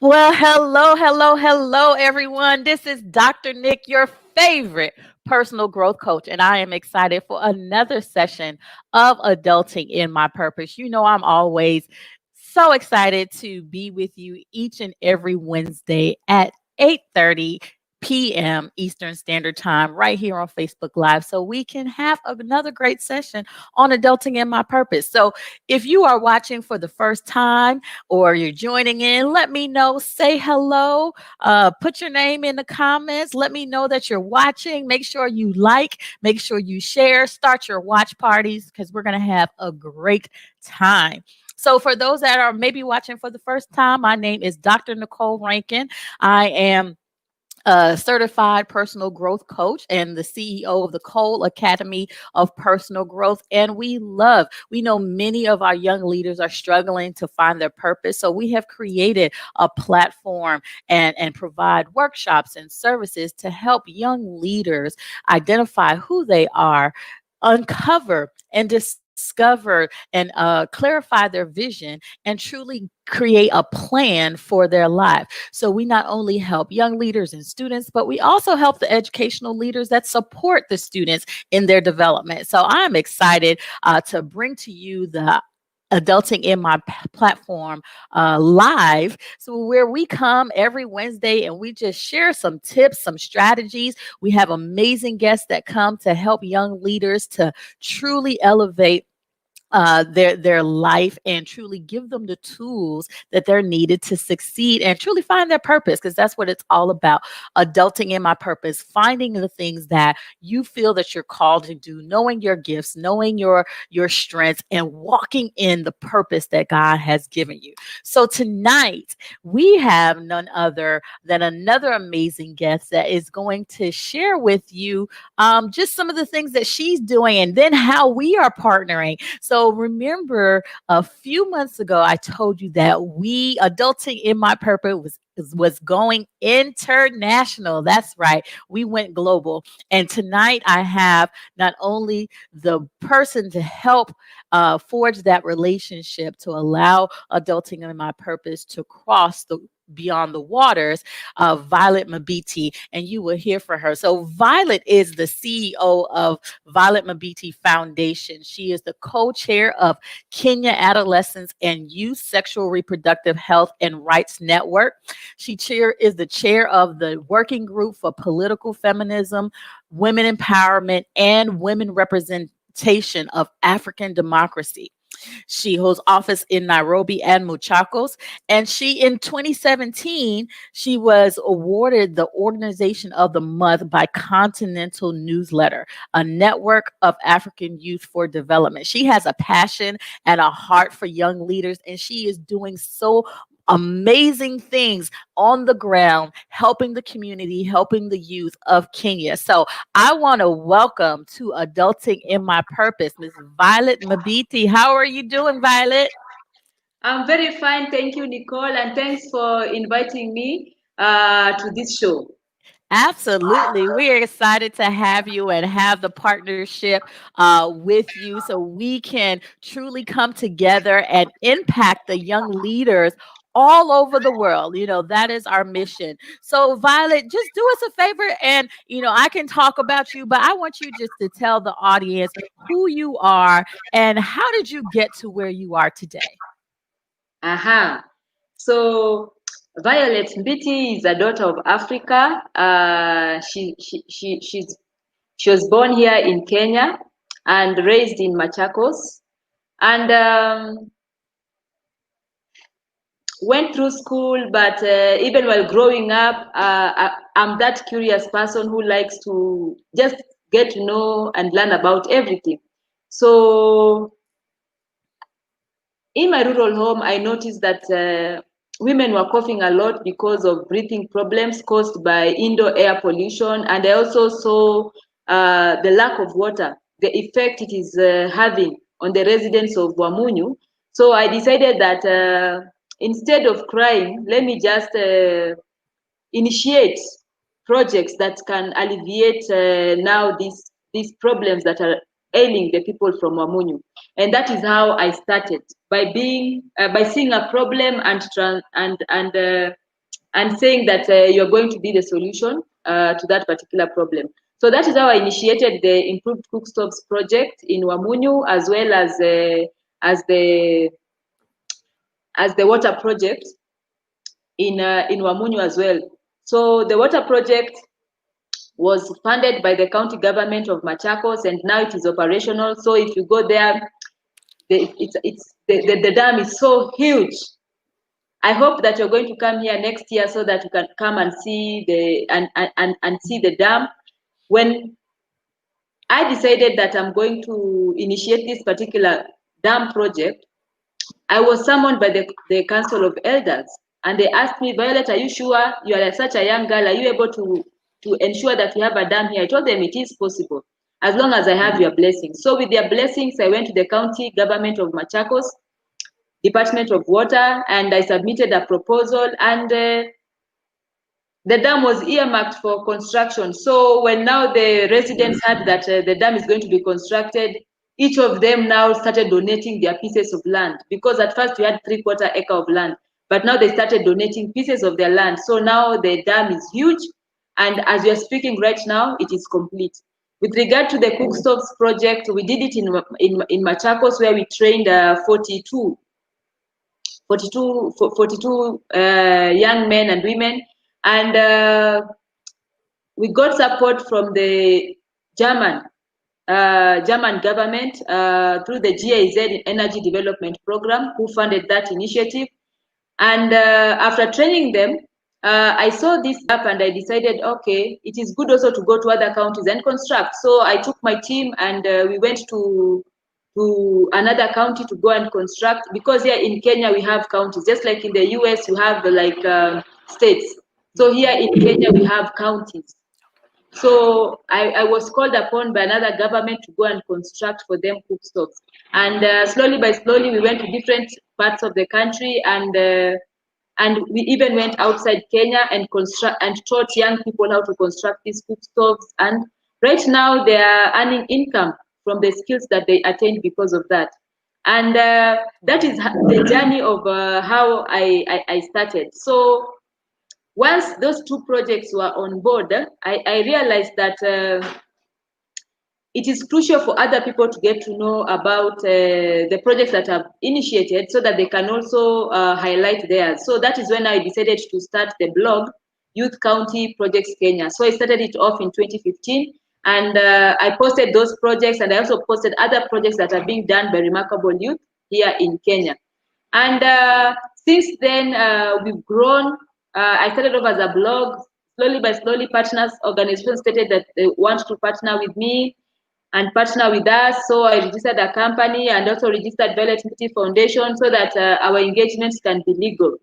Well, hello, everyone. This is Dr. Nick, your favorite personal growth coach, and I am excited for another session of Adulting in My Purpose. You know, I'm always so excited to be with you each and every Wednesday at 8:30 p.m. Eastern Standard Time right here on Facebook Live so we can have another great session on Adulting in My Purpose. So, if you are watching for the first time, or you're joining in, let me know. Say hello. Put your name in the comments. Let me know that you're watching. Make sure you like, make sure you share, start your watch parties because we're going to have a great time. So, for those that are maybe watching for the first time, my name is Dr. Nicole Rankin. I am a certified personal growth coach and the CEO of the Cole Academy of Personal Growth. And we know many of our young leaders are struggling to find their purpose. So we have created a platform and provide workshops and services to help young leaders identify who they are, uncover and discover and clarify their vision and truly create a plan for their life. So we not only help young leaders and students, but we also help the educational leaders that support the students in their development. So I'm excited to bring to you the Adulting in My platform live. So, where we come every Wednesday and we just share some tips, some strategies. We have amazing guests that come to help young leaders to truly elevate their life and truly give them the tools that they're needed to succeed and truly find their purpose, because that's what it's all about. Adulting in my purpose, finding the things that you feel that you're called to do, knowing your gifts, knowing your strengths, and walking in the purpose that God has given you. So tonight we have none other than another amazing guest that is going to share with you just some of the things that she's doing and then how we are partnering. So remember, a few months ago, I told you that Adulting in My Purpose was going international. That's right. We went global. And tonight I have not only the person to help forge that relationship to allow Adulting in My Purpose to cross the beyond the waters, Violet Mbiti, and you will hear from her. So Violet is the CEO of Violet Mbiti Foundation. She is the co-chair of Kenya Adolescents and Youth Sexual Reproductive Health and Rights Network. She is the chair of the Working Group for Political Feminism, Women Empowerment, and Women Representation of African Democracy. She holds office in Nairobi and Machakos. And in 2017, she was awarded the Organization of the Month by Continental Newsletter, a network of African youth for development. She has a passion and a heart for young leaders, and she is doing so amazing things on the ground, helping the community, helping the youth of Kenya. So I want to welcome to Adulting in My Purpose, Ms. Violet Mbiti. How are you doing, Violet? I'm very fine. Thank you, Nicole. And thanks for inviting me to this show. Absolutely. We're excited to have you and have the partnership with you so we can truly come together and impact the young leaders all over the world. You know, that is our mission. So, Violet, just do us a favor and, I can talk about you, but I want you just to tell the audience who you are and how did you get to where you are today? Aha. So Violet Mbiti is a daughter of Africa. She was born here in Kenya and raised in Machakos, and went through school. But even while growing up, I'm that curious person who likes to just get to know and learn about everything. So in my rural home, I noticed that women were coughing a lot because of breathing problems caused by indoor air pollution. And I also saw the lack of water, the effect it is having on the residents of Wamunyu. So I decided that instead of crying, let me just initiate projects that can alleviate now these problems that are ailing the people from Wamunyu. And that is how I started, by seeing a problem and and saying that you're going to be the solution to that particular problem. So that is how I initiated the Improved Cookstoves project in Wamunyu, as well as the water project in Wamunyu as well. So the water project was funded by the county government of Machakos, and now it is operational. So if you go there, the dam is so huge. I hope that you're going to come here next year so that you can come and see see the dam. When I decided that I'm going to initiate this particular dam project, I was summoned by the Council of Elders, and they asked me, Violet, are you sure you are such a young girl? Are you able to ensure that we have a dam here? I told them it is possible, as long as I have your blessings. So with their blessings, I went to the county government of Machakos, Department of Water, and I submitted a proposal, and the dam was earmarked for construction. So when now the residents heard that the dam is going to be constructed, each of them now started donating their pieces of land, because at first we had 3/4 acre of land, but now they started donating pieces of their land. So now the dam is huge, and as we are speaking right now, it is complete. With regard to the Cookstoves project, we did it in Machakos, where we trained 42 young men and women, and we got support from the German government through the GIZ Energy Development Program, who funded that initiative. And after training them, I saw this gap, and I decided, okay, it is good also to go to other counties and construct. So I took my team, and we went to another county to go and construct, because here in Kenya we have counties, just like in the US you have like states. So here in Kenya we have counties. So I was called upon by another government to go and construct for them cookstoves. And slowly by slowly we went to different parts of the country, and we even went outside Kenya and taught young people how to construct these cookstoves. And right now they are earning income from the skills that they attained because of that. And that is the journey of how I started. So once those two projects were on board, I realized that it is crucial for other people to get to know about the projects that I've initiated, so that they can also highlight theirs. So that is when I decided to start the blog, Youth County Projects Kenya. So I started it off in 2015, and I posted those projects, and I also posted other projects that are being done by remarkable youth here in Kenya. And since then, we've grown. I started off as a blog. Slowly by slowly, partners, organizations stated that they want to partner with me and partner with us. So I registered a company and also registered Violet Mbiti Foundation, so that our engagements can be legal.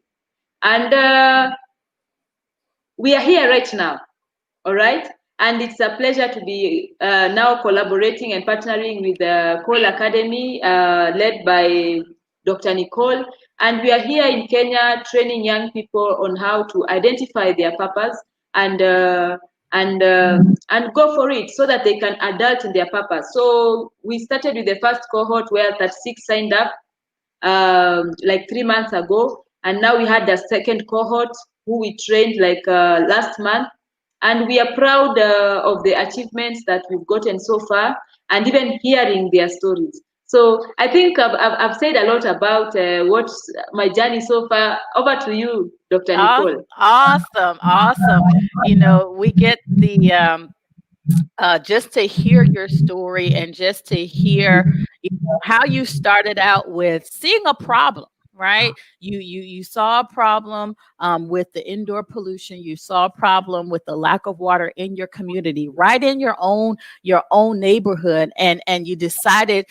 And we are here right now, all right? And it's a pleasure to be now collaborating and partnering with the Cole Academy, led by Dr. Nicole. And we are here in Kenya training young people on how to identify their purpose and go for it, so that they can adult in their purpose. So we started with the first cohort where 36 signed up like 3 months ago, and now we had the second cohort who we trained like last month, and we are proud of the achievements that we've gotten so far, and even hearing their stories. So I think I've said a lot about what's my journey so far. Over to you, Dr. Nicole. Awesome. We get the just to hear your story, and just to hear how you started out with seeing a problem, right? You saw a problem with the indoor pollution. You saw a problem with the lack of water in your community, right in your own neighborhood, and you decided.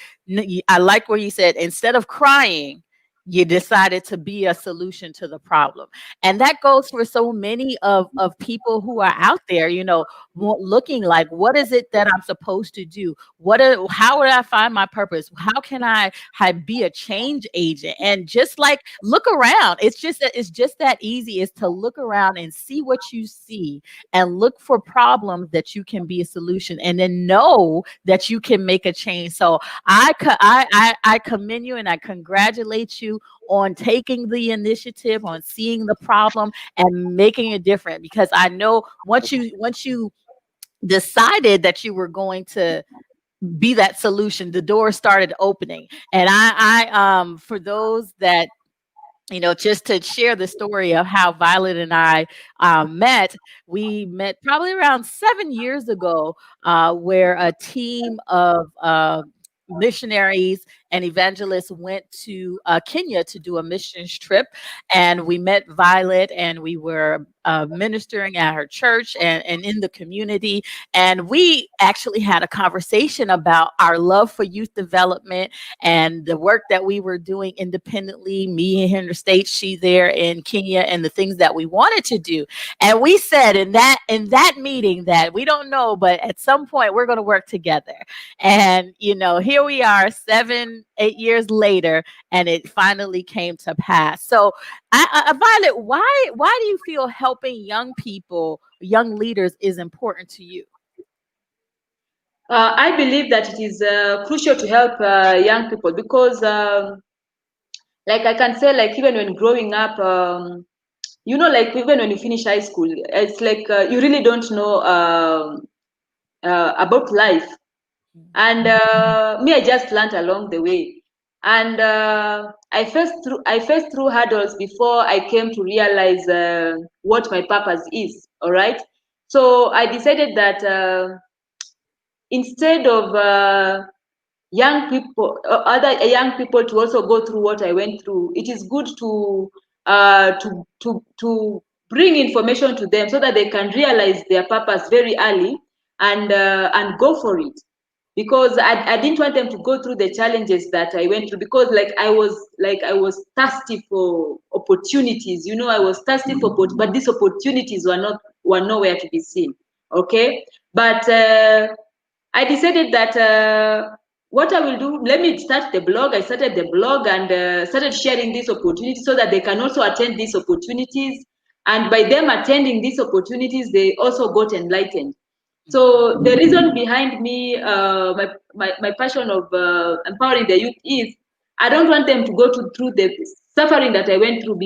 I like where you said, instead of crying, you decided to be a solution to the problem. And that goes for so many of people who are out there, looking like, what is it that I'm supposed to do? How would I find my purpose? How can I be a change agent? And just like, look around. It's just that easy, is to look around and see what you see, and look for problems that you can be a solution, and then know that you can make a change. So I commend you, and I congratulate you you on taking the initiative, on seeing the problem and making it different. Because I know once you decided that you were going to be that solution, the door started opening. And for those that, just to share the story of how Violet and I met. We met probably around 7 years ago, where a team of missionaries and evangelists went to Kenya to do a missions trip. And we met Violet, and we were ministering at her church and in the community. And we actually had a conversation about our love for youth development and the work that we were doing independently, me here in the States, she there in Kenya, and the things that we wanted to do. And we said in that meeting that we don't know, but at some point we're going to work together. And here we are 7-8 years later, and it finally came to pass. So Violet, why do you feel helping young people, young leaders, is important to you? I believe that it is crucial to help young people because, like I can say, like even when growing up, like even when you finish high school, it's like you really don't know about life. And me, I just learned along the way. And I faced through hurdles before I came to realize what my purpose is. All right. So I decided that instead of other young people to also go through what I went through, it is good to bring information to them so that they can realize their purpose very early and go for it. Because I didn't want them to go through the challenges that I went through, because I was thirsty for opportunities. I was thirsty but these opportunities were nowhere to be seen. Okay, but I decided that what I will do, let me start the blog. I started the blog and started sharing these opportunities so that they can also attend these opportunities. And by them attending these opportunities, they also got enlightened. So the reason behind me, my passion of empowering the youth is I don't want them to go through the suffering that I went through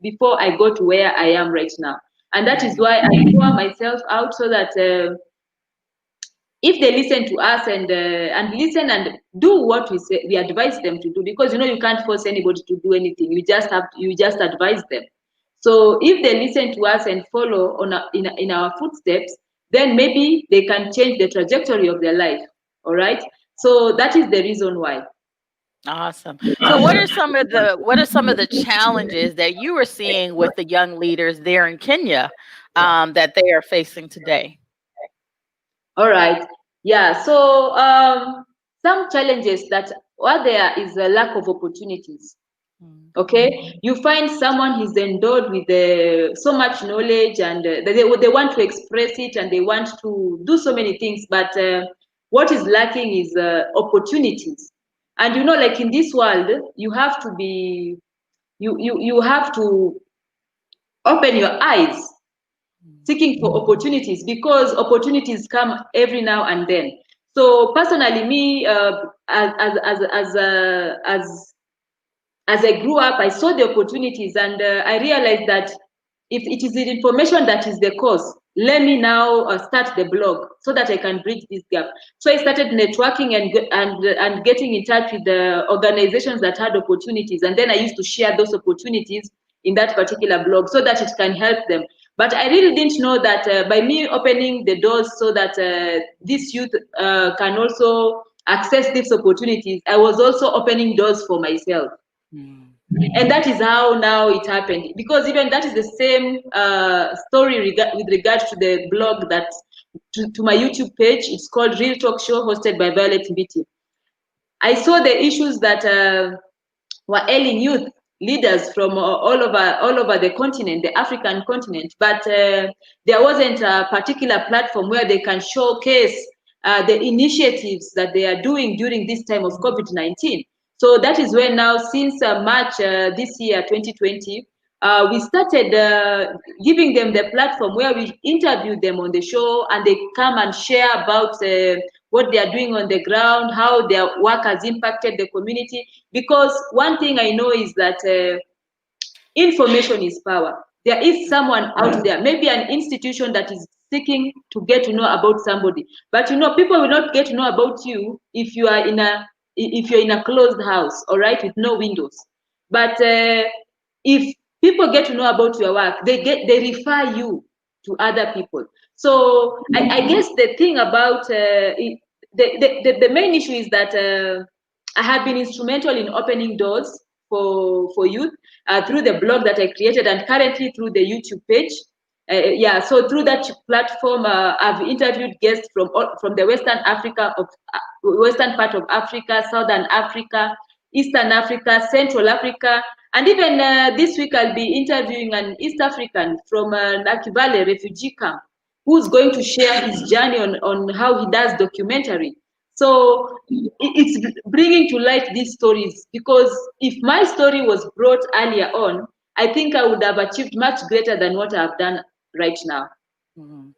before I got to where I am right now. And that is why I pour myself out so that if they listen to us and listen and do what we advise them to do, because you can't force anybody to do anything. You just advise them. So if they listen to us and follow in our footsteps, then maybe they can change the trajectory of their life. All right. So that is the reason why. Awesome. So what are some of the challenges that you are seeing with the young leaders there in Kenya, that they are facing today? All right. Yeah. So some challenges that are there is a lack of opportunities. Okay, you find someone who's endowed with so much knowledge, and they want to express it and they want to do so many things, but what is lacking is opportunities. And like in this world, you have to be you have to open your eyes seeking for opportunities, because opportunities come every now and then. So personally, me, as I grew up, I saw the opportunities, and I realized that if it is the information that is the cause, let me now start the blog so that I can bridge this gap. So I started networking and getting in touch with the organizations that had opportunities, and then I used to share those opportunities in that particular blog so that it can help them. But I really didn't know that by me opening the doors so that this youth can also access these opportunities, I was also opening doors for myself. And that is how now it happened, because even that is the same story with regards to the blog that to my YouTube page. It's called Real Talk Show, hosted by Violet Mbiti. I saw the issues that were ailing youth leaders from all over the continent, the African continent, but there wasn't a particular platform where they can showcase the initiatives that they are doing during this time of COVID-19. So that is when now, since March this year, 2020, we started giving them the platform where we interview them on the show, and they come and share about what they are doing on the ground, how their work has impacted the community. Because one thing I know is that information is power. There is someone out there, maybe an institution that is seeking to get to know about somebody. But people will not get to know about you if you're in a closed house, all right, with no windows. But if people get to know about your work, they refer you to other people. So I guess the thing about the main issue is that I have been instrumental in opening doors for youth through the blog that I created, and currently through the YouTube page. So through that platform, I've interviewed guests from the western part of Africa, Southern Africa, Eastern Africa, Central Africa, and even this week I'll be interviewing an East African from Nakivale refugee camp, who's going to share his journey on how he does documentary. So it's bringing to light these stories, because if my story was brought earlier on, I think I would have achieved much greater than what I've done right now. Mhm.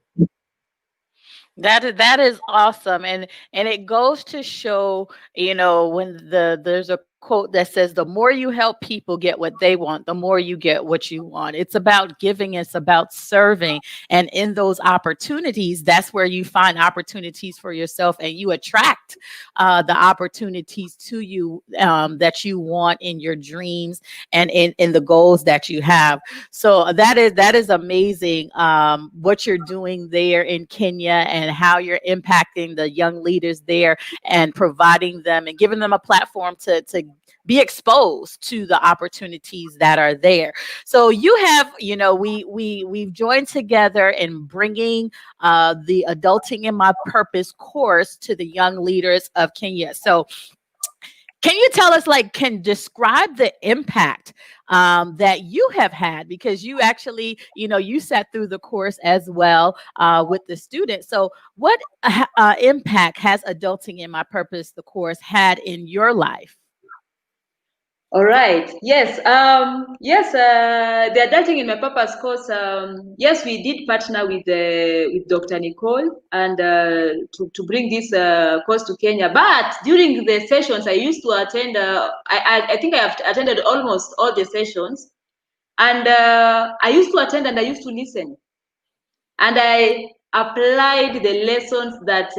That is awesome, and it goes to show, when there's a quote that says, "The more you help people get what they want, the more you get what you want." It's about giving, it's about serving, and in those opportunities, that's where you find opportunities for yourself, and you attract the opportunities to you that you want in your dreams and in the goals that you have. So that is amazing, what you're doing there in Kenya and how you're impacting the young leaders there and providing them and giving them a platform to be exposed to the opportunities that are there. So you have, we've joined together in bringing the Adulting in My Purpose course to the young leaders of Kenya. So can you tell us, can describe the impact that you have had, because you actually, you sat through the course as well with the students. So what impact has Adulting in My Purpose, the course, had in your life? All right. Yes. The Adulting in My Purpose course. Yes, we did partner with Dr. Nicole and to bring this course to Kenya. But during the sessions, I used to attend. I think I have attended almost all the sessions, and I used to attend and I used to listen, and I applied the lessons that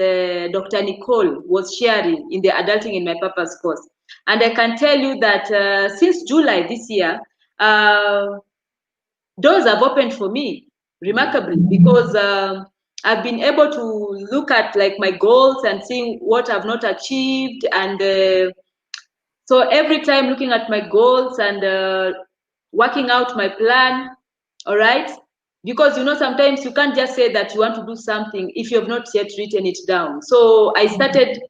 Dr. Nicole was sharing in the Adulting in My Purpose course. And I can tell you that since July this year, doors have opened for me remarkably, because I've been able to look at my goals and seeing what I've not achieved. And so every time looking at my goals and working out my plan, all right? Because sometimes you can't just say that you want to do something if you have not yet written it down. So I started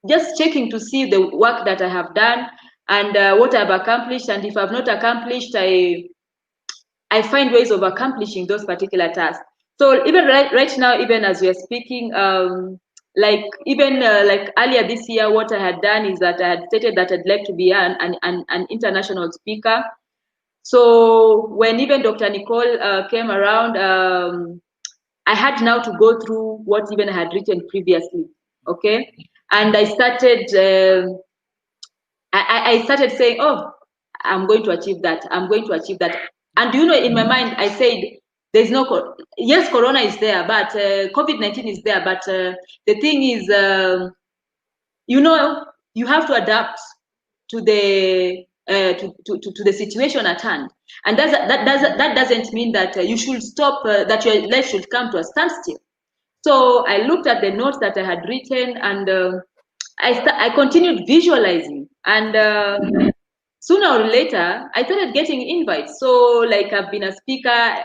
just checking to see the work that I have done and what I've accomplished. And if I've not accomplished, I find ways of accomplishing those particular tasks. So even right now, even as we are speaking, like earlier this year, what I had done is that I had stated that I'd like to be an international speaker. So when even Dr. Nicole came around, I had now to go through what even I had written previously. Okay, and I started. I started saying, "Oh, I'm going to achieve that. I'm going to achieve that." And in my mind, I said, "There's no yes, Corona is there, but COVID-19 is there. But the thing is, you have to adapt to the to the situation at hand, and that doesn't mean that you should stop. That your life should come to a standstill." So I looked at the notes that I had written, and I continued visualizing, and sooner or later I started getting invites. So I've been a speaker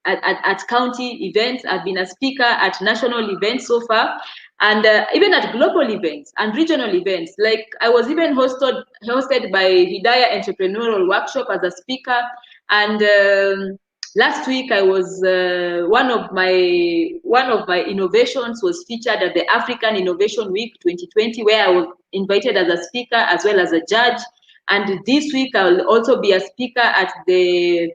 at county events. I've been a speaker at national events so far, and even at global events and regional events. I was even hosted by Hidayah Entrepreneurial Workshop as a speaker, and last week I was one of my innovations was featured at the African Innovation Week 2020, where I was invited as a speaker as well as a judge. And this week I will also be a speaker at the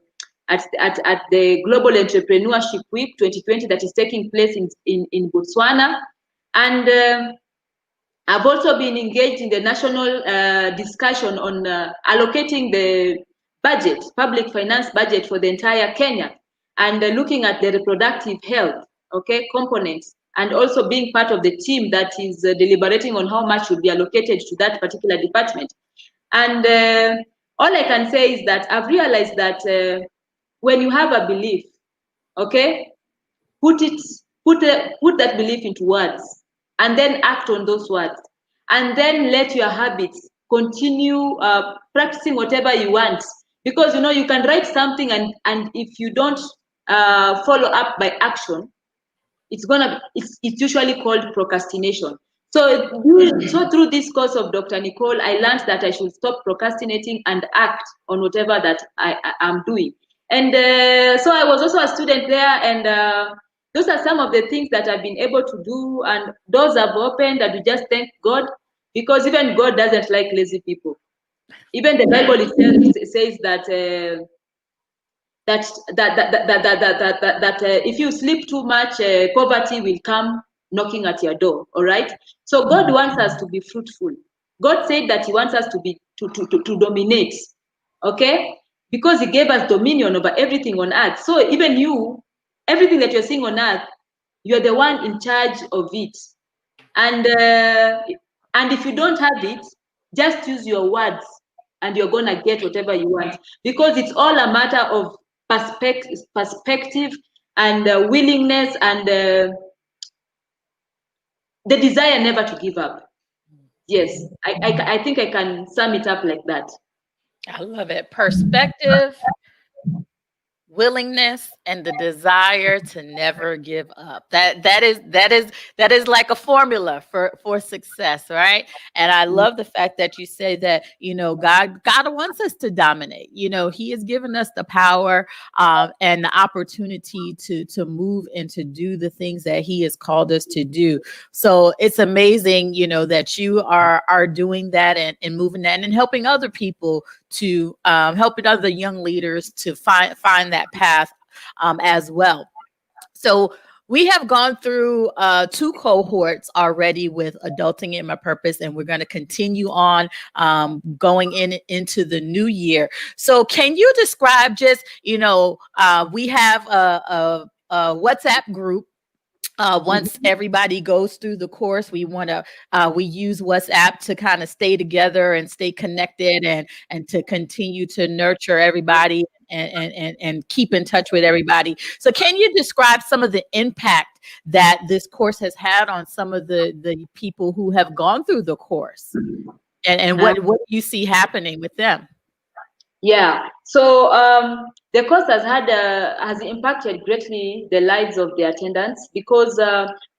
at the Global Entrepreneurship Week 2020 that is taking place in Botswana. And I've also been engaged in the national discussion on allocating the budget, public finance budget for the entire Kenya, and looking at the reproductive health, components, and also being part of the team that is deliberating on how much should be allocated to that particular department. And all I can say is that I've realized that when you have a belief, put that belief into words, and then act on those words, and then let your habits continue practicing whatever you want, because you can write something, and if you don't follow up by action, it's usually called procrastination. So through this course of Dr. Nicole, I learned that I should stop procrastinating and act on whatever that I am doing. And so I was also a student there, and those are some of the things that I've been able to do, and doors have opened, and we just thank God, because even God doesn't like lazy people. Even the Bible itself says that if you sleep too much, poverty will come knocking at your door. All right. So God wants us to be fruitful. God said that He wants us to be to dominate. Okay, because He gave us dominion over everything on earth. So even you, everything that you're seeing on earth, you're the one in charge of it. And if you don't have it, just use your words, and you're gonna get whatever you want, because it's all a matter of perspective and willingness, and the desire never to give up. Yes, I think I can sum it up like that. I love it. Perspective, willingness, and the desire to never give up. That is like a formula for success, right? And I love the fact that you say that God wants us to dominate. He has given us the power and the opportunity to move and to do the things that He has called us to do. So it's amazing, that you are doing that and moving that and helping other people to helping other young leaders to find that path as well. So we have gone through 2 cohorts already with Adulting in My Purpose, and we're going to continue on going into the new year. So can you describe just, we have a WhatsApp group. Once everybody goes through the course, we use WhatsApp to kind of stay together and stay connected, and to continue to nurture everybody and keep in touch with everybody. So can you describe some of the impact that this course has had on some of the people who have gone through the course, and what you see happening with them? Yeah, so the course has impacted greatly the lives of the attendants, because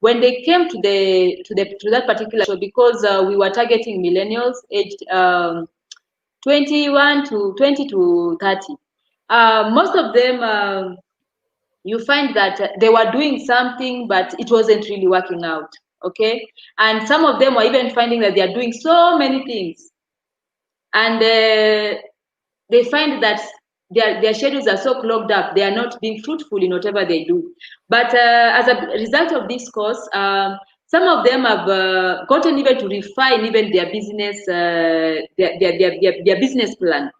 when they came to that particular show, because we were targeting millennials aged 21 to 20 to 30, most of them you find that they were doing something, but it wasn't really working out. Okay, and some of them were even finding that they are doing so many things, and they find that their schedules are so clogged up, they are not being fruitful in whatever they do. But as a result of this course, some of them have gotten even to refine even their business, their business plan.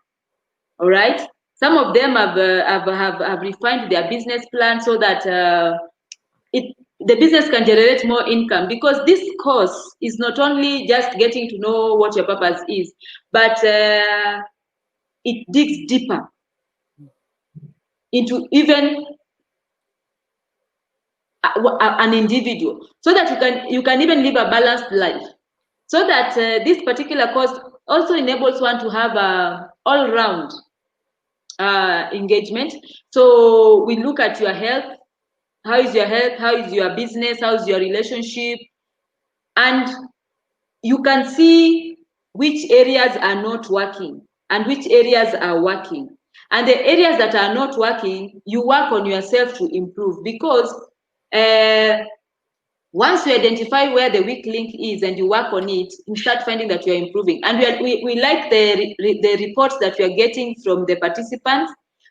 All right, some of them have refined their business plan so that the business can generate more income, because this course is not only just getting to know what your purpose is, but it digs deeper into even an individual, so that you can even live a balanced life. So that this particular course also enables one to have a all-round engagement. So we look at your health. How is your health? How is your business? How is your relationship? And you can see which areas are not working and which areas are working. And the areas that are not working, you work on yourself to improve, because once you identify where the weak link is and you work on it, you start finding that you're improving. And we like the reports that we are getting from the participants,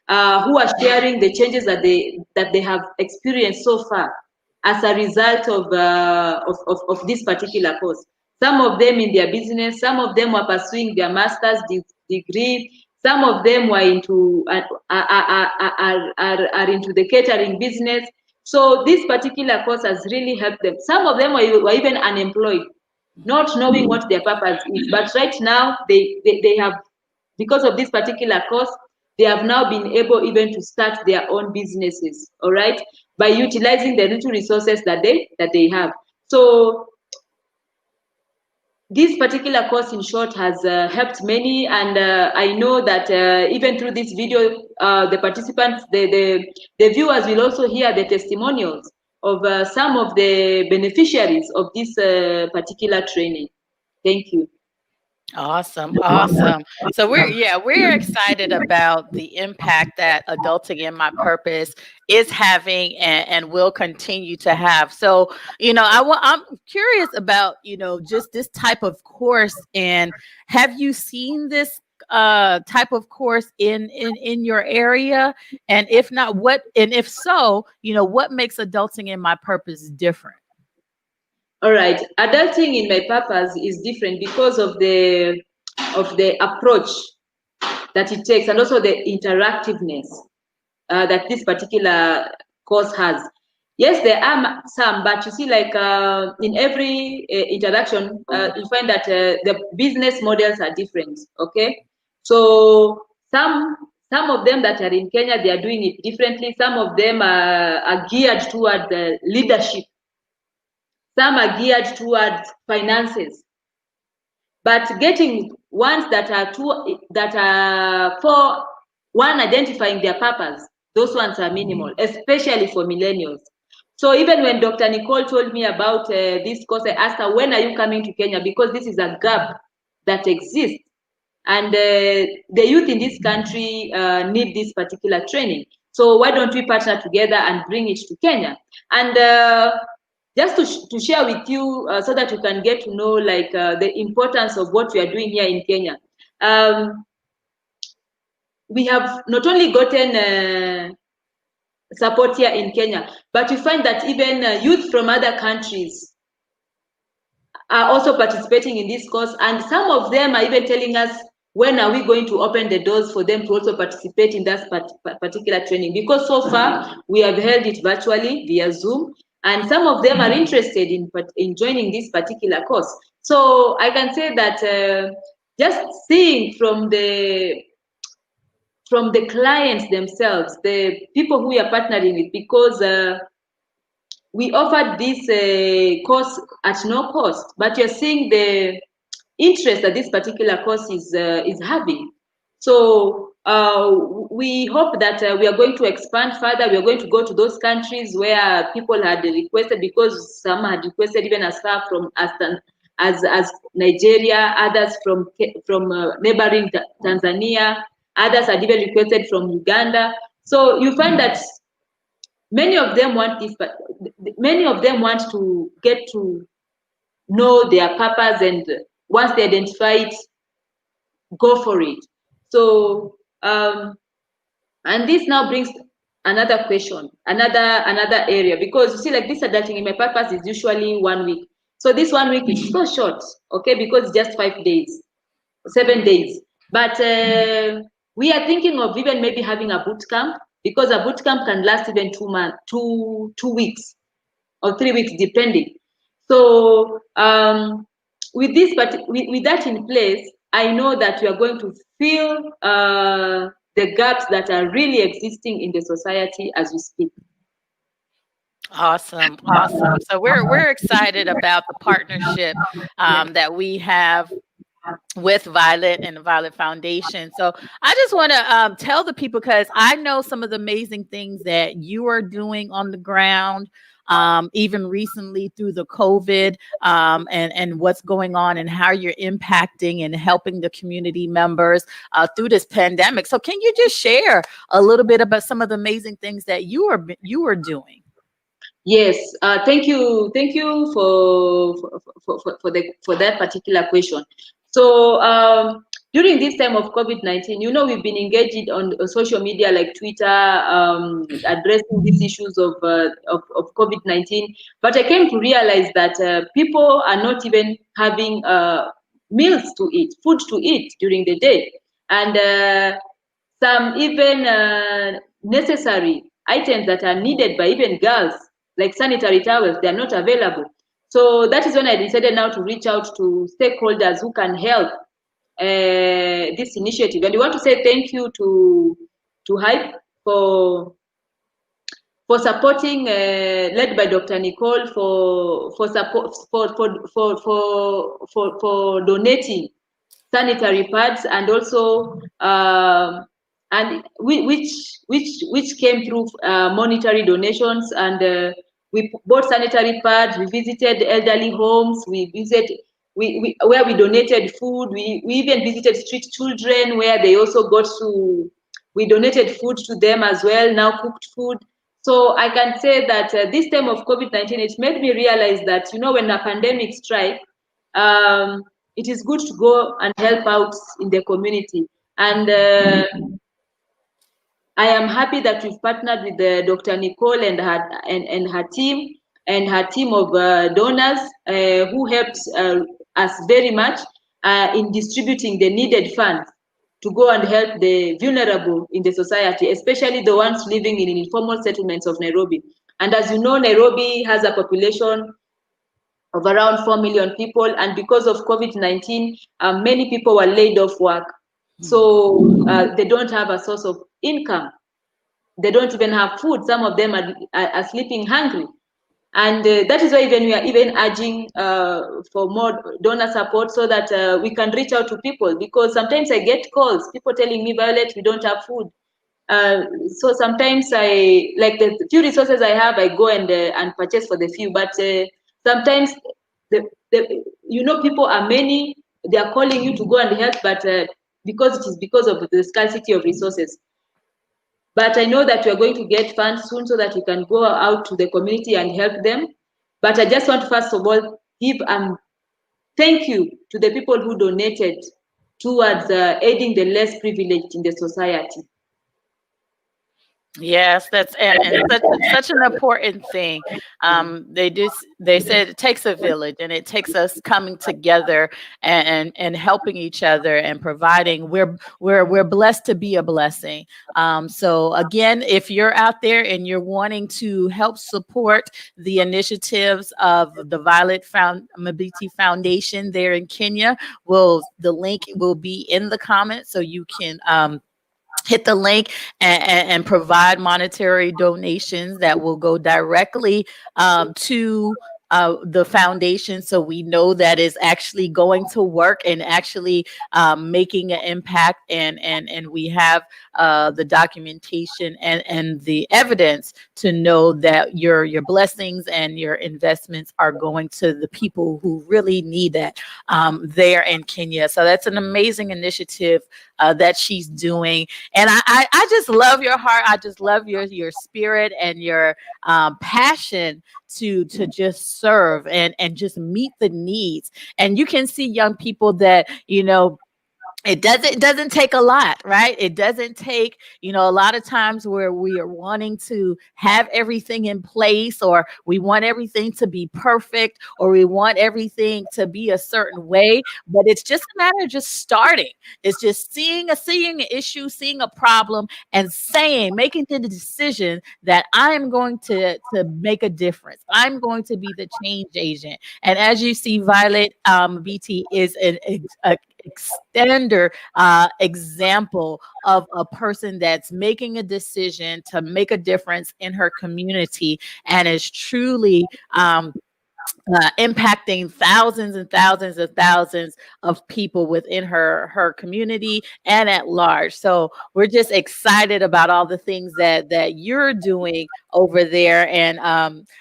who are sharing the changes that they have experienced so far as a result of this particular course. Some of them in their business, some of them were pursuing their master's degree, some of them were into are into the catering business. So this particular course has really helped them. Some of them were even unemployed, not knowing what their purpose is. But right now, they have, because of this particular course, they have now been able even to start their own businesses, all right, by utilizing the little resources that they have. So this particular course, in short, has helped many, and I know that even through this video, the participants, the viewers will also hear the testimonials of some of the beneficiaries of this particular training. Thank you. Awesome. Awesome. So we're excited about the impact that Adulting in My Purpose is having and will continue to have. So, I'm curious about, just this type of course, and have you seen this type of course in your area? And if not, if so, what makes Adulting in My Purpose different? All right, adulting in my purpose is different because of the approach that it takes, and also the interactiveness that this particular course has. Yes, there are some, but you see, like in every interaction, you find that the business models are different. Okay, so some of them that are in Kenya, they are doing it differently. Some of them are geared toward leadership. Some are geared towards finances. But getting ones that are for one identifying their purpose, those ones are minimal, especially for millennials. So even when Dr. Nicole told me about this course, I asked her, when are you coming to Kenya? Because this is a gap that exists. And the youth in this country need this particular training. So why don't we partner together and bring it to Kenya? And just to share with you so that you can get to know like the importance of what we are doing here in Kenya. We have not only gotten support here in Kenya, but you find that even youth from other countries are also participating in this course, and some of them are even telling us, when are we going to open the doors for them to also participate in that particular training? Because so far we have held it virtually via Zoom, and some of them are interested in joining this particular course. So I can say that just seeing from the clients themselves, the people who we are partnering with, because we offered this course at no cost, but you're seeing the interest that this particular course is having. So we hope that we are going to expand further. We are going to go to those countries where people had requested, because some had requested even as far from as Nigeria, others from neighboring Tanzania, others had even requested from Uganda. So you find that many of them want this, but many of them want to get to know their purpose, and once they identify it, go for it. So and this now brings another question, another area, because you see, like, this adulting in my purpose is usually 1 week. So this 1 week is so short, okay, because it's just 5 days, 7 days. But we are thinking of even maybe having a boot camp, because a boot camp can last even 2 months, 2 weeks or 3 weeks, depending. So with this, but with that in place, I know that we are going to fill the gaps that are really existing in the society as we speak. Awesome. So we're excited about the partnership that we have with Violet and the Violet Foundation. So I just want to tell the people, because I know some of the amazing things that you are doing on the ground, even recently through the COVID and what's going on, and how you're impacting and helping the community members through this pandemic. So can you just share a little bit about some of the amazing things that you are doing? Yes, thank you for that particular question. So during this time of COVID-19, we've been engaged on social media like Twitter, addressing these issues of COVID-19. But I came to realize that people are not even having meals to eat, food to eat during the day. And some even necessary items that are needed by even girls, like sanitary towels, they are not available. So that is when I decided now to reach out to stakeholders who can help this initiative. And we want to say thank you to Hype for supporting, led by Dr. Nicole, for support for donating sanitary pads, and also and which came through monetary donations. And we bought sanitary pads. We visited elderly homes. We visited where we donated food. We even visited street children where they also got to. We donated food to them as well. Now cooked food. So I can say that this time of COVID-19, it made me realize that when a pandemic strikes, it is good to go and help out in the community. And I am happy that we've partnered with Dr. Nicole and her team of donors who helped us very much in distributing the needed funds to go and help the vulnerable in the society, especially the ones living in informal settlements of Nairobi. And as you know, Nairobi has a population of around 4 million people, and because of COVID-19, many people were laid off work. So they don't have a source of income. They don't even have food. Some of them are sleeping hungry. And that is why even we are even urging for more donor support, so that we can reach out to people, because sometimes I get calls, people telling me, Violet, we don't have food. So sometimes I, like the few resources I have, I go and purchase for the few. But sometimes people are many, they are calling you to go and help, but because it is because of the scarcity of resources. But I know that we are going to get funds soon so that we can go out to the community and help them. But I just want to first of all give thank you to the people who donated towards aiding the less privileged in the society. Yes, that's and such an important thing. They said it takes a village, and it takes us coming together and helping each other and providing. We're blessed to be a blessing. So again, if you're out there and you're wanting to help support the initiatives of the Mbiti Foundation there in Kenya, the link will be in the comments, so you can hit the link and provide monetary donations that will go directly to the foundation, so we know that is actually going to work and actually making an impact, and we have the documentation and the evidence to know that your blessings and your investments are going to the people who really need that there in Kenya. So that's an amazing initiative that she's doing, and I just love your heart. I just love your spirit and your passion to just serve and just meet the needs. And you can see young people that it doesn't take a lot, right? It doesn't take, a lot of times where we are wanting to have everything in place, or we want everything to be perfect, or we want everything to be a certain way. But it's just a matter of just starting. It's just seeing an issue, seeing a problem, and making the decision that I'm going to make a difference. I'm going to be the change agent. And as you see, Violet, BT is a extender example of a person that's making a decision to make a difference in her community, and is truly impacting thousands and thousands of people within her community and at large. So we're just excited about all the things that you're doing over there. And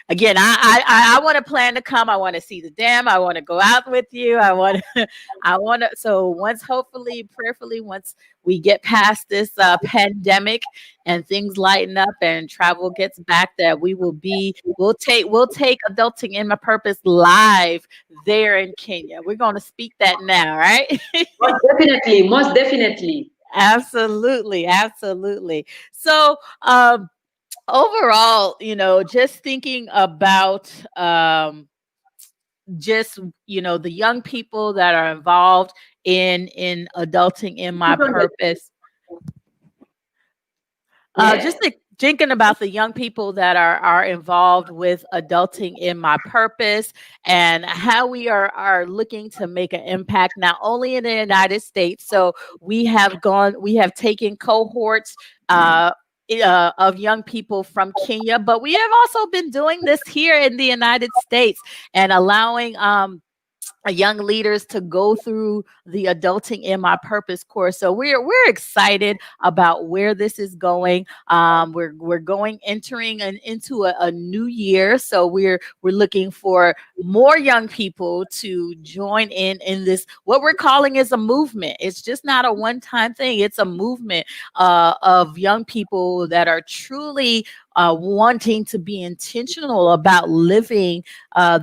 again, I want to plan to come. I want to see the dam. I want to go out with you. I want to. So once, hopefully, prayerfully, once we get past this pandemic and things lighten up and travel gets back, that we'll take Adulting in My Purpose live there in Kenya. We're going to speak that now, right? Most definitely, most definitely. Absolutely, absolutely. So, overall, just thinking about just the young people that are involved in Adulting in My Purpose. Yeah. Just thinking about the young people that are involved with Adulting in My Purpose, and how we are looking to make an impact not only in the United States. So we have taken cohorts of young people from Kenya, but we have also been doing this here in the United States, and allowing young leaders to go through the Adulting in My Purpose course. So we're excited about where this is going. We're going entering into a new year, so we're looking for more young people to join in this, what we're calling is a movement. It's just not a one-time thing. It's a movement of young people that are truly wanting to be intentional about living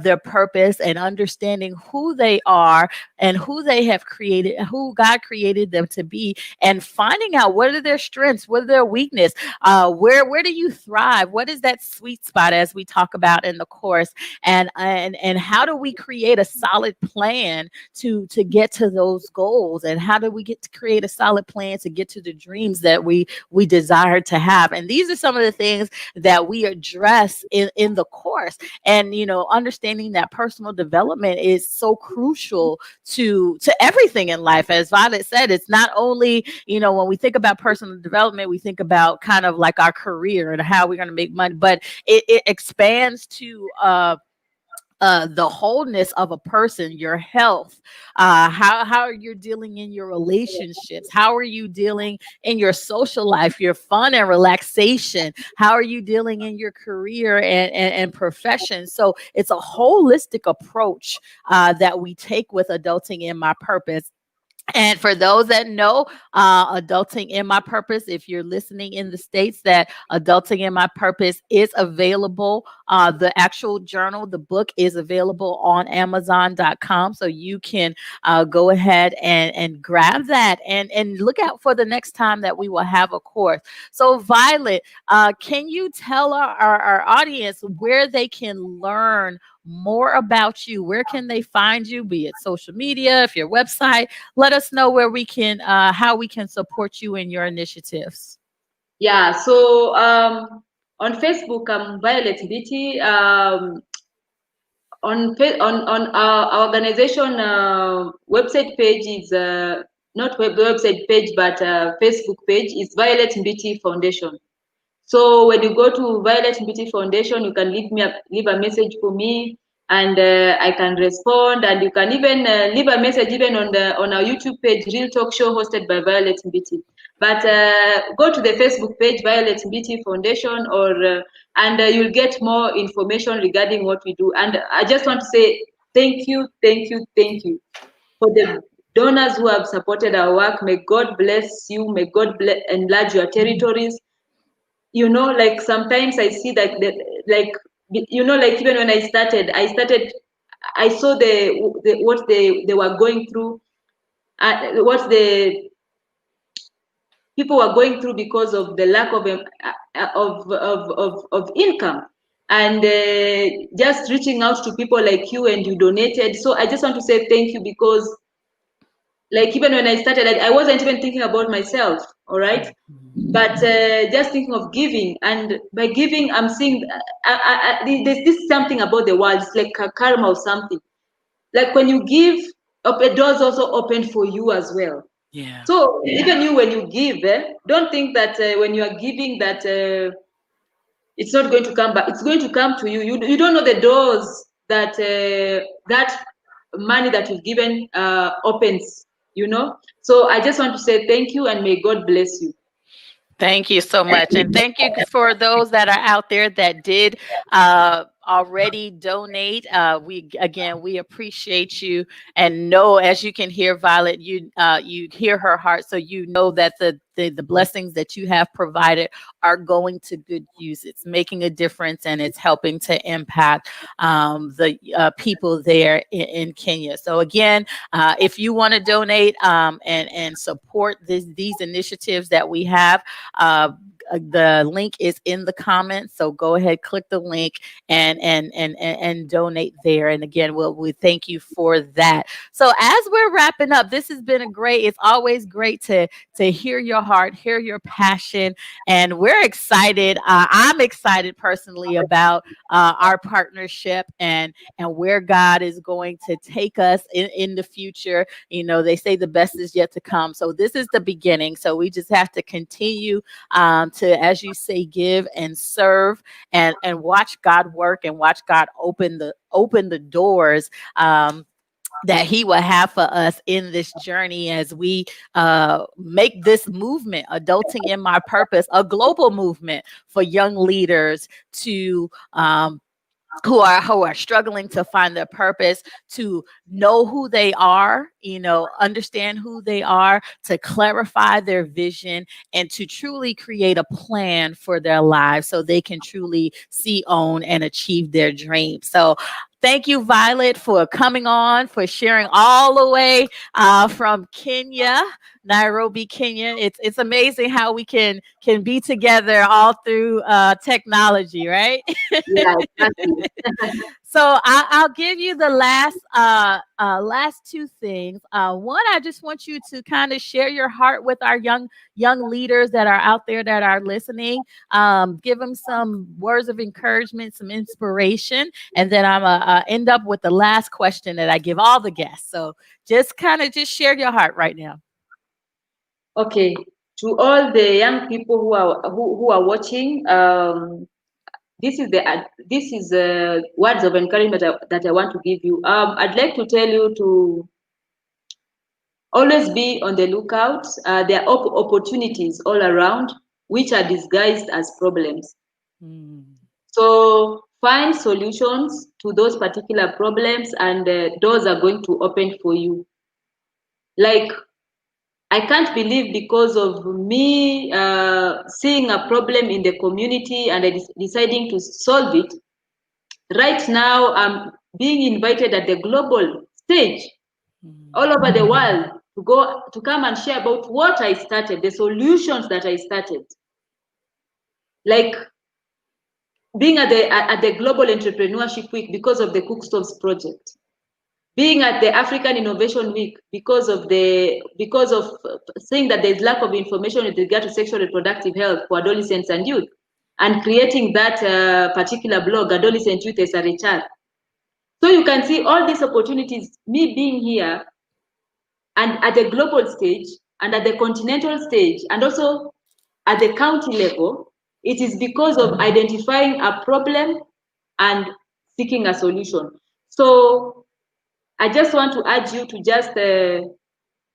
their purpose and understanding who they are and who they have created, who God created them to be, and finding out what are their strengths, what are their weakness, where do you thrive, what is that sweet spot, as we talk about in the course, and how do we create a solid plan to get to those goals, and how do we get to create a solid plan to get to the dreams that we desire to have. And these are some of the things that we address in the course. And understanding that personal development is so crucial to everything in life. As Violet said, it's not only, when we think about personal development, we think about kind of like our career and how we're going to make money, but it expands to the wholeness of a person, your health, how you're dealing in your relationships, how are you dealing in your social life, your fun and relaxation, how are you dealing in your career and profession. So it's a holistic approach that we take with Adulting in My Purpose. And for those that know, Adulting in My Purpose, if you're listening in the States, that Adulting in My Purpose is available. The actual journal, the book, is available on Amazon.com. So you can go ahead and grab that, and look out for the next time that we will have a course. So, Violet, can you tell our audience where they can learn more about you? Where can they find you, be it social media, if your website? Let us know where we can, how we can support you in your initiatives. Yeah. So on Facebook, I'm Violet Mbiti. On our organization website page is not website page, but Facebook page is Violet Mbiti Foundation. So when you go to Violet Mbiti Foundation, you can leave a message for me, and I can respond. And you can even leave a message even on our YouTube page, Real Talk Show, hosted by Violet Mbiti. But go to the Facebook page, Violet Mbiti Foundation, and you'll get more information regarding what we do. And I just want to say thank you, thank you, thank you for the donors who have supported our work. May God bless you. May God enlarge your territories. Like sometimes I see that, like even when I saw what they were going through, what the people were going through because of the lack of income, and just reaching out to people like you, and you donated. So I just want to say thank you, because like even when I started, I wasn't even thinking about myself, all right? But just thinking of giving, and by giving, I'm seeing there's this something about the world. It's like a karma or something. Like when you give, doors also open for you as well. Yeah. So even you, when you give, don't think that when you are giving that it's not going to come back. It's going to come to you. You don't know the doors that that money that you've given opens. So I just want to say thank you, and may God bless you. Thank you so much. And thank you for those that are out there that did already donate, we appreciate you, and know, as you can hear Violet, you hear her heart, so you know that the blessings that you have provided are going to good use. It's making a difference, and it's helping to impact the people there in Kenya. So again, if you want to donate and support these initiatives that we have, the link is in the comments. So go ahead, click the link and donate there. And again, we thank you for that. So as we're wrapping up, this has been it's always great to hear your heart, hear your passion, and we're excited. I'm excited personally about our partnership and where God is going to take us in the future. You know, they say the best is yet to come. So this is the beginning. So we just have to continue to, as you say, give and serve and watch God work and watch God open the doors. That he will have for us in this journey as we make this movement, Adulting in My Purpose, a global movement for young leaders to who are struggling to find their purpose, to know who they are, understand who they are, to clarify their vision, and to truly create a plan for their lives so they can truly see, own, and achieve their dreams. So thank you, Violet, for coming on, for sharing all the way from Kenya, Nairobi, Kenya. It's amazing how we can be together all through technology, right? Yeah, exactly. So I'll give you the last two things. One, I just want you to kind of share your heart with our young leaders that are out there that are listening. Give them some words of encouragement, some inspiration, and then I'm end up with the last question that I give all the guests. So just share your heart right now. Okay, to all the young people who are watching, this is words of encouragement that I want to give you. I'd like to tell you to always be on the lookout. There are opportunities all around which are disguised as problems. Mm. So find solutions to those particular problems, and doors are going to open for you. Like, I can't believe, because of me seeing a problem in the community and deciding to solve it, right now I'm being invited at the global stage all over the world to come and share about what I started, the solutions that I started. Like being at the Global Entrepreneurship Week because of the Cookstoves project. Being at the African Innovation Week because of saying that there's lack of information with regard to sexual reproductive health for adolescents and youth, and creating that particular blog, Adolescent Youth SRHR. So you can see all these opportunities, me being here and at the global stage and at the continental stage and also at the county level. It is because of identifying a problem and seeking a solution. So I just want to urge you to just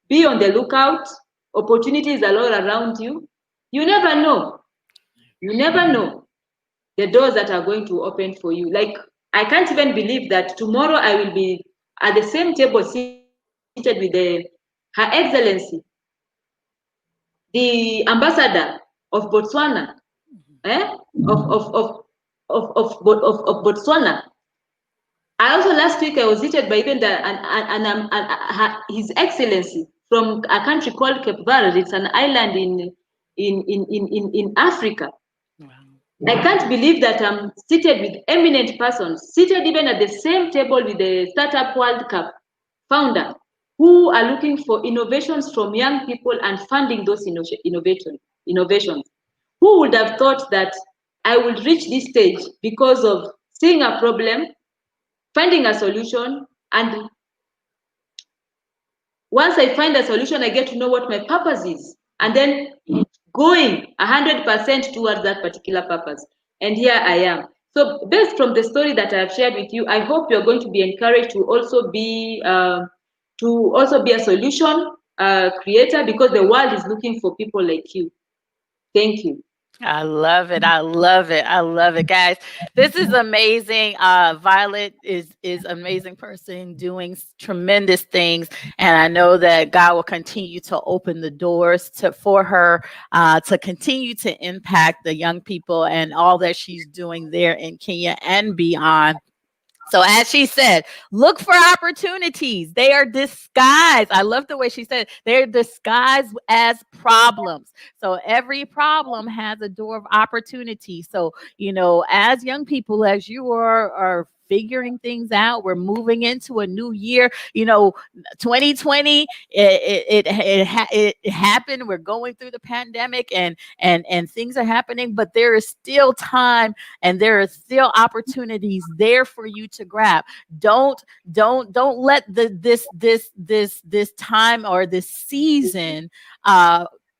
be on the lookout. Opportunities are all around you. You never know. You never know the doors that are going to open for you. Like, I can't even believe that tomorrow I will be at the same table seated with Her Excellency, the ambassador of Botswana, eh? of Botswana. I also, last week I was seated by even His Excellency from a country called Cape Verde. It's an island in Africa. Wow. I can't believe that I'm seated with eminent persons, seated even at the same table with the Startup World Cup founder, who are looking for innovations from young people and funding those innovations. Who would have thought that I would reach this stage because of seeing a problem, finding a solution, and once I find a solution, I get to know what my purpose is, and then going 100% towards that particular purpose. And here I am. So based from the story that I have shared with you, I hope you're going to be encouraged to also be a solution creator, because the world is looking for people like you. Thank you. I love it. I love it. I love it, guys. This is amazing. Violet is an amazing person doing tremendous things, and I know that God will continue to open the doors for her to continue to impact the young people and all that she's doing there in Kenya and beyond. So, as she said, look for opportunities. They are disguised. I love the way she said they're disguised as problems. So, every problem has a door of opportunity. So, as young people, as you are figuring things out, we're moving into a new year. 2020, it happened. We're going through the pandemic, and things are happening, but there is still time and there are still opportunities there for you to grab. Don't let this time or this season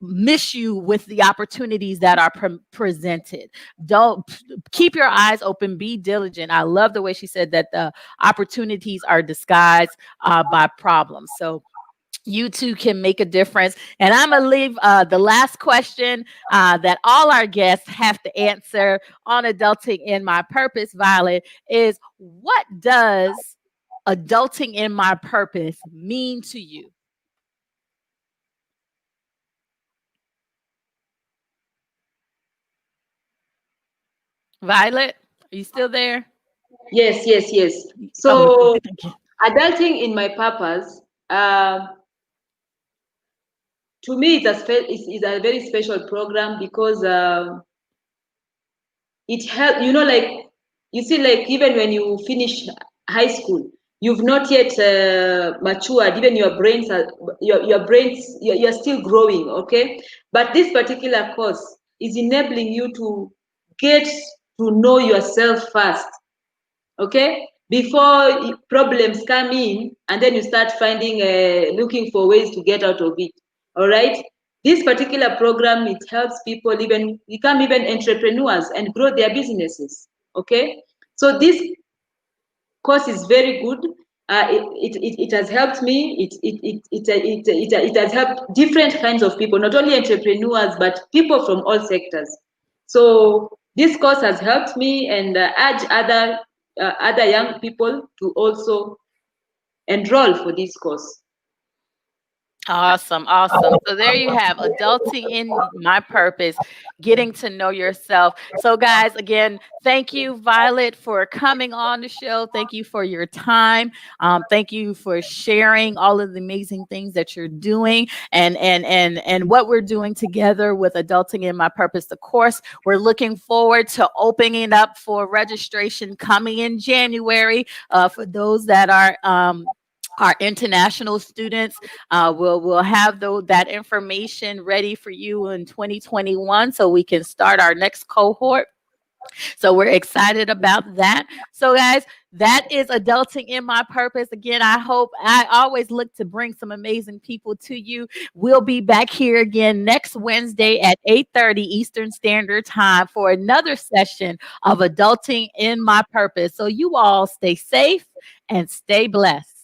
miss you with the opportunities that are presented. Don't keep your eyes open, be diligent. I love the way she said that the opportunities are disguised by problems. So you too can make a difference. And I'm going to leave the last question that all our guests have to answer on Adulting in My Purpose, Violet, is what does adulting in my purpose mean to you? Violet, are you still there? Yes, yes, yes. Oh, So adulting in my purpose, to me, it's a very special program because it helps, like you see, like even when you finish high school, you've not yet matured. Even your brains are your brains you're still growing. Okay, but this particular course is enabling you to get to know yourself first. Okay, before problems come in, and then you start finding looking for ways to get out of it. All right, this particular program, it helps people even become even entrepreneurs and grow their businesses. Okay, so this course is very good. It has helped me. It has helped different kinds of people, not only entrepreneurs but people from all sectors. So this course has helped me, and urge other young people to also enroll for this course. Awesome, awesome. So there you have adulting in my purpose, getting to know yourself. So, guys, again, thank you, Violet, for coming on the show. Thank you for your time. Thank you for sharing all of the amazing things that you're doing and what we're doing together with Adulting in My Purpose. The course, we're looking forward to opening up for registration coming in January for those that are. Our international students we'll have that information ready for you in 2021 so we can start our next cohort. So we're excited about that. So guys, that is Adulting in My Purpose. Again, I always look to bring some amazing people to you. We'll be back here again next Wednesday at 8:30 Eastern Standard Time for another session of Adulting in My Purpose. So you all stay safe and stay blessed.